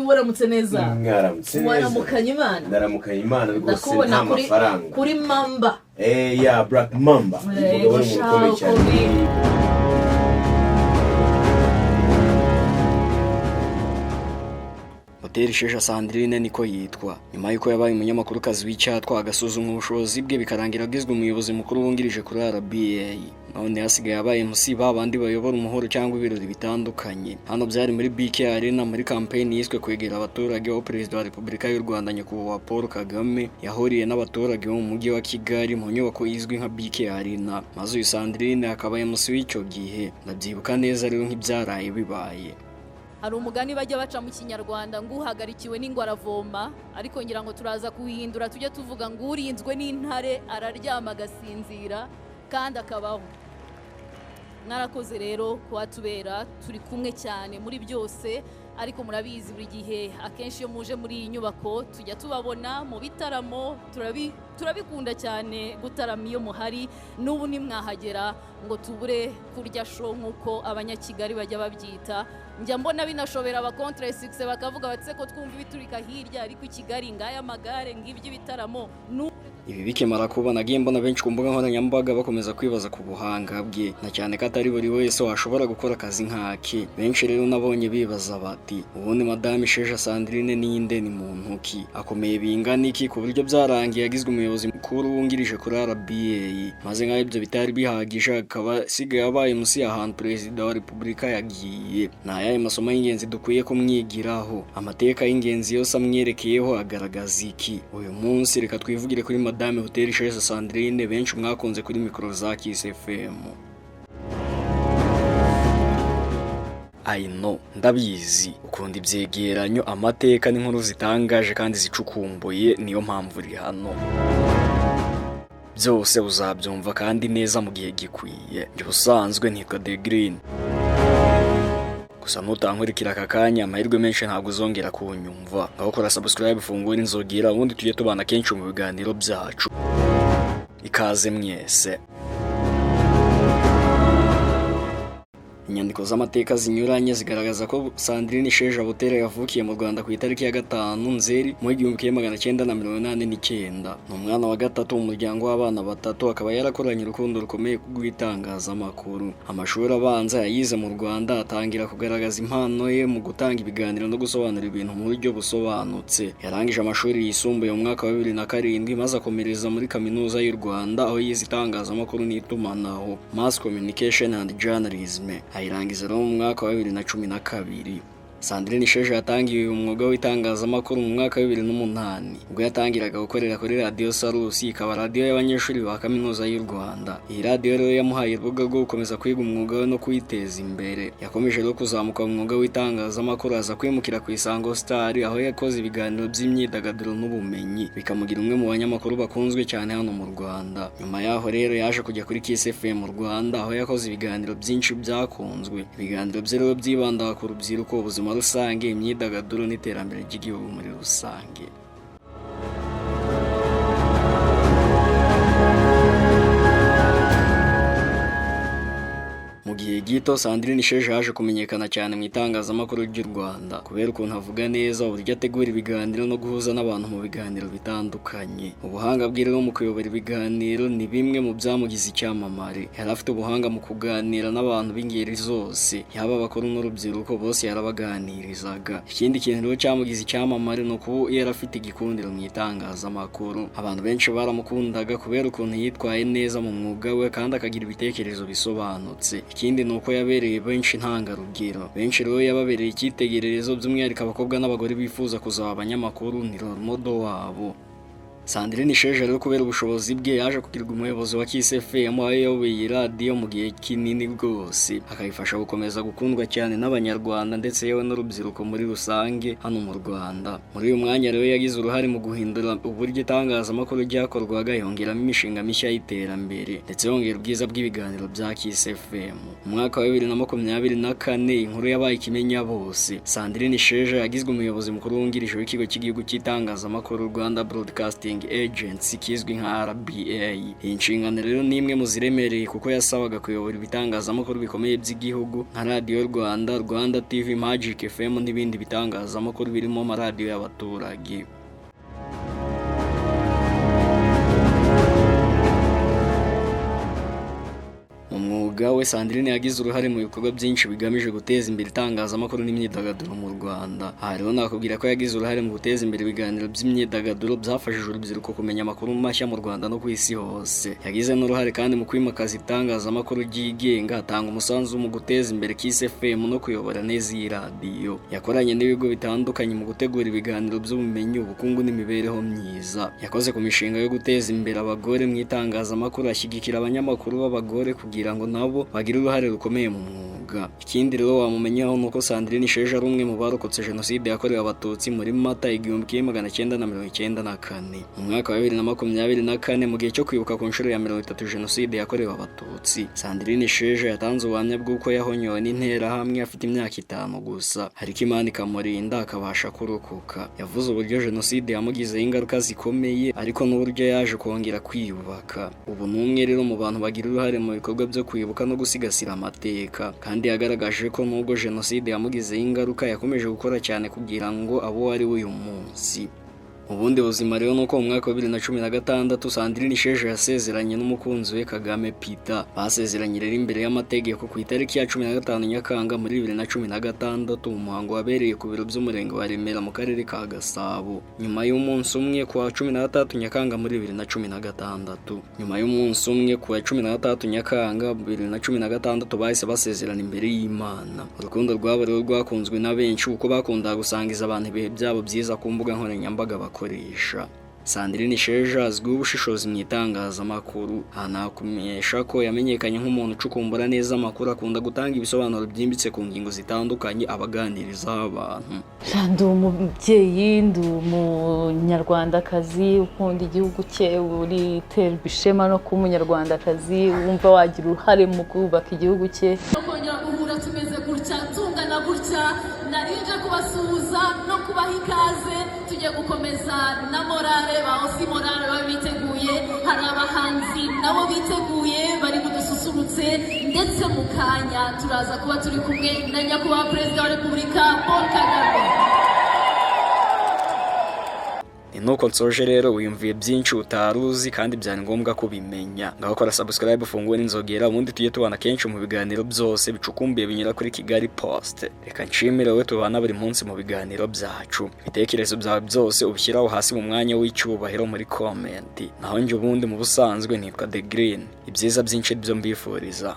waramutse neza. Mwaramutse neza. Waramukanye Imana. Ndaramukanye Imana rwose nta mafaranga. Kuri Mamba. Yeah, Black Mamba. Umugabo w'umukomeye cyane. Hoteli Sheja Sandrine niko yitwa. Nyuma yuko yabaye umunyamakuru kazi w'icyatwa agasuzuma ubushobozi bwe bikarangira agizwe umuyobozi mukuru wungirije kuri RBA. None hasigaye abaye musiba abandi bayobora umuhoro cyangwa ibirori bitandukanye. Hano byari muri BK Arena muri campaign yiswe kwegera abaturage aho Perezida wa Repubulika y'u Rwanda Nyakubahwa Paul Kagame yahuriye n'abaturage bo mu mujyi wa Kigali mu nyubako izwi nka BK Arena. Maze uyu Sandrine akabaye musi w'icyo gihe. Ndabyibuka neza rero nk'ibyaraye bibaye. Hari umugani bajya baca mu Kinyarwanda ngo uhagarikiwe n'ingwa aravoma, ariko ngira ngo turaza kuhindura tujye tuvuga ngo urinzwe n'intare araryama agasinzira kandi akabaho. Mwarakoze rero kuhatubera, turi kumwe cyane muri byose, ariko murabizi buri gihe akenshi iyo muje muri iyi nyubako tujya tubabona mu bitaramo, turabikunda cyane gutarama iyo muhari. N'ubu nimwahagera ngo tubure kurya show nk'uko abanyakigali bajya babyita. Njya mbona binashobera aba contre 6 bakavuga batse ko twumva ibiturika hirya, ariko i Kigali ngaya amagare ngibyo bitaramo. Ibi bikemara kuba nagiye mbona benshi ku mbuga nkoranyambaga bakomeza kwibaza ku buhanga bwe, na cyane ko atari buri wese washobora gukora akazi nk'ake. Benshi rero nabonye bibaza bati ubundi Madame Sheja Sandrine ninde, ni muntu ki, akomeye bingana iki ku buryo byarangiye agizwe umuyobozi mukuru wungirije kuri RBA. Maze nk'aho ibyo bitari bihagije akaba sigaye abaye musi y'ahantu Perezida wa Repubulika yagiye. N'ayaye masomo y'ingenzi dukwiye kumwigiraho, amateka y'ingenzi yose amwerekeyeho agaragaza iki. Uyu munsi reka twivugire kuri Madame Hoteli Sheja Sandrine benshi mwakunze kuri mikoro za Kiss FM. I know, ndabizi ukunda ibyegeranyo, amateka n'inkuru zitangaje kandi zicukumbuye, niyo mpamvu uri hano. Byose uzabyumva kandi neza mu gihe gikwiye. Njye usanzwe nitwa The Green. Gusa nutankurikira aka kanya amahirwe menshi ntabwo uzongera kunyumva. Ngaho kora subscribe, fungura inzogera ubundi tujye tubana kenshi mu biganiro byacu. Ikaze mwese. Inyandiko z'amateka zinyuranye zigaragaza ko Sandrine Sheja Butera yavukiye mu Rwanda ku itariki ya 5 Nzeri mu 1989. Ni umwana wa gatatu mu muryango w'abana batatu, akaba yarakoranye urukundo rukomeye rw'itangazamakuru. Amashuri abanza yayize mu Rwanda, atangira kugaragaza impano ye mu gutanga ibiganiro no gusobanura ibintu mu buryo busobanutse. Yarangije amashuri yisumbuye mu mwaka wa 2007 maze akomereza muri Kaminuza y'u Rwanda aho yize itangazamakuru n'itumanaho, Mass Communication and Journalism. Ayirangiza mu mwaka wa 2012. Sandrine Sheja yatangiye umwuga w'itangazamakuru mu mwaka wa 2008 ubwo yatangiraga gukorera kuri Radio Salus, ikaba radio y'abanyeshuri ba Kaminuza y'u Rwanda. Iyi radio rero yamuhaye urubuga rwo gukomeza kwiga umwuga we no kwiteza imbere. Yakomeje rero kuzamuka mu mwuga w'itangazamakuru, aza kwimukira ku Isango Star aho yakoze ibiganiro by'imyidagaduro n'ubumenyi, bikamugira umwe mu banyamakuru bakunzwe cyane hano mu Rwanda. Nyuma yaho rero yaje kujya kuri Kiss FM mu Rwanda aho yakoze ibiganiro byinshi byakunzwe. Ibiganiro bye rero byibandaga ku rubyiruko, ubuzima rusange, imyidagaduro n'iterambere ry'igihugu muri rusange. Mu gihe gito Sandrine Sheja yaje kumenyekana cyane mu itangazamakuru ry'u Rwanda kubera ukuntu avuga neza, uburyo ategura ibiganiro no guhuza n'abantu mu biganiro bitandukanye. Ubuhanga bwe rero mu kuyobora ibiganiro ni bimwe mu byamugize icyamamare. Yari afite ubuhanga mu kuganira n'abantu b'ingeri zose, yaba abakuru n'urubyiruko, bose yarabaganirizaga. Ikindi kintu rero cyamugize icyamamare ni uko yari afite igikundiro mu itangazamakuru. Abantu benshi baramukundaga kubera ukuntu yitwaye neza mu mwuga we kandi akagira ibitekerezo bisobanutse. Ikindi nuko yabereye benshi ntangarugero. Benshi rero yababereye icyitegererezo, by'umwihariko abakobwa n'abagore bifuza kuzaba abanyamakuru, ni role model wabo. Sandrine Sheja rero kubera ubushobozi bwe yaje kugirwa umuyobozi wa Kiss FM aho yayoboye radio mu gihe kinini rwose, akayifasha gukomeza gukundwa cyane n'abanyarwanda ndetse yewe n'urubyiruko muri rusange hano mu Rwanda. Muri uyu mwanya rero yagize uruhare mu guhindura uburyo itangazamakuru ryakorwaga, yongeramo imishinga mishya y'iterambere ndetse yongera ubwiza bw'ibiganiro bya Kiss FM. Mu mwaka wa 2024 inkuru yabaye ikimenya bose. Sandrine Sheja yagizwe umuyobozi mukuru wungirije w'ikigo cy'igihugu cy'itangazamakuru Rwanda Broadcasting Broadcasting Agency kizwi nka RBA. Iyi nshingano rero ni imwe mu ziremereye kuko yasabaga kuyobora ibitangazamakuru bikomeye by'igihugu nka Radio Rwanda, Rwanda TV, Magic FM n'ibindi bitangazamakuru birimo amaradiyo y'abaturage. We Sandrine yagize uruhare mu bikorwa byinshi bigamije guteza imbere itangazamakuru n'imyidagaduro mu Rwanda. Aha rero nakubwira ko yagize uruhare mu guteza imbere ibiganiro by'imyidagaduro byafashije urubyiruko kumenya amakuru mashya mu Rwanda no ku isi hose. Yagize n'uruhare kandi mu kwimakaza itangazamakuru ryigenga, atanga umusanzu mu guteza imbere Kiss FM no kuyobora neza iyi radiyo. Yakoranye n'ibigo bitandukanye mu gutegura ibiganiro by'ubumenyi, ubukungu n'imibereho myiza. Yakoze ku mishinga yo guteza imbere abagore mu itangazamakuru, ashyigikira abanyamakuru b'abagore kugira ngo nabo bagira uruhare rukomeye mu mwuga. Ikindi rero wamumenyaho nuko Sandrine Isheja ari umwe mu barokotse jenoside yakorewe abatutsi muri Mata 1994. Mu mwaka wa 2024 mu gihe cyo kwibuka ku nshuro ya 30 jenoside yakorewe abatutsi, Sandrine Isheja yatanze ubuhamya bw'uko yahonyowe n'interahamwe afite imyaka 5 gusa, ariko Imana ikamurinda akabasha kurokoka. Yavuze uburyo jenoside yamugizeho ingaruka zikomeye ariko n'uburyo yaje kongera kwiyubaka. Ubu n'umwe rero mu bantu bagira uruhare mu bikorwa byo kwibuka no gusigasira amateka, kandi yagaragaje ko nubwo jenoside yamugizeho ingaruka yakomeje gukora cyane kugira ngo abo ari we uyu munsi. Ubundi buzima rero nuko mu mwaka wa 2016 Sandrine Isheja yasezeranye n'umukunzi we Kagame Peter. Basezeranye rero imbere y'amategeko ku itariki ya 15 Nyakanga muri 2016, umuhango wabereye ku biro by'umurenge wa Remera mu karere ka Gasabo. Nyuma y'umunsi umwe ku wa 13 Nyakanga muri 2016, nyuma y'umunsi umwe ku wa 13 Nyakanga 2016 bahise basezerana imbere y'Imana. Urukundo rwabo rero rwakunzwe na benshi uko bakundaga gusangiza abantu ibihe byabo byiza ku mbuga nkoranyambaga bakoresha. Sandrine Isheja azwiho ubushishozi mu itangazamakuru. Hanakumenyesha ko yamenyekanye nk'umuntu ucukumbura neza amakuru, akunda gutanga ibisobanuro byimbitse ku ngingo zitandukanye abaganirizaho abantu. Ndi umubyeyi, ndi umunyarwandakazi ukunda igihugu cye, uri terwa ishema no kuba umunyarwandakazi, wumva wagira uruhare mu kubaka igihugu cye. Kongera guhura tumeze gutya, tungana gutya, narije kubasuhuza no kubaha ikaze. Tugiye gukomeza na morale, bahosi morale babiteguye, hari abahanzi nabo biteguye bari budususurutse, ndetse mu kanya turaza kuba turi kumwe na nyakubahwa Perezida wa Repubulika Paul Kagame. Nuko nsoje rero wiyumviye byinshi utaruzi kandi byari ngombwa kubimenya. Ngakora subscribe, ufungure n'inzogera, ubundi tujye tubana kenshi mu biganiro byose bicukumbuye binyura kuri Kigali Post. Reka nshimire wowe tubana buri munsi mu biganiro byacu. Ibitekerezo byawe byose ubishyiraho hasi mu mwanya w'icyubahiro muri comment. Naho njye ubundi mu busanzwe nitwa The Green. Ibyiza byinshi byo mbifuriza.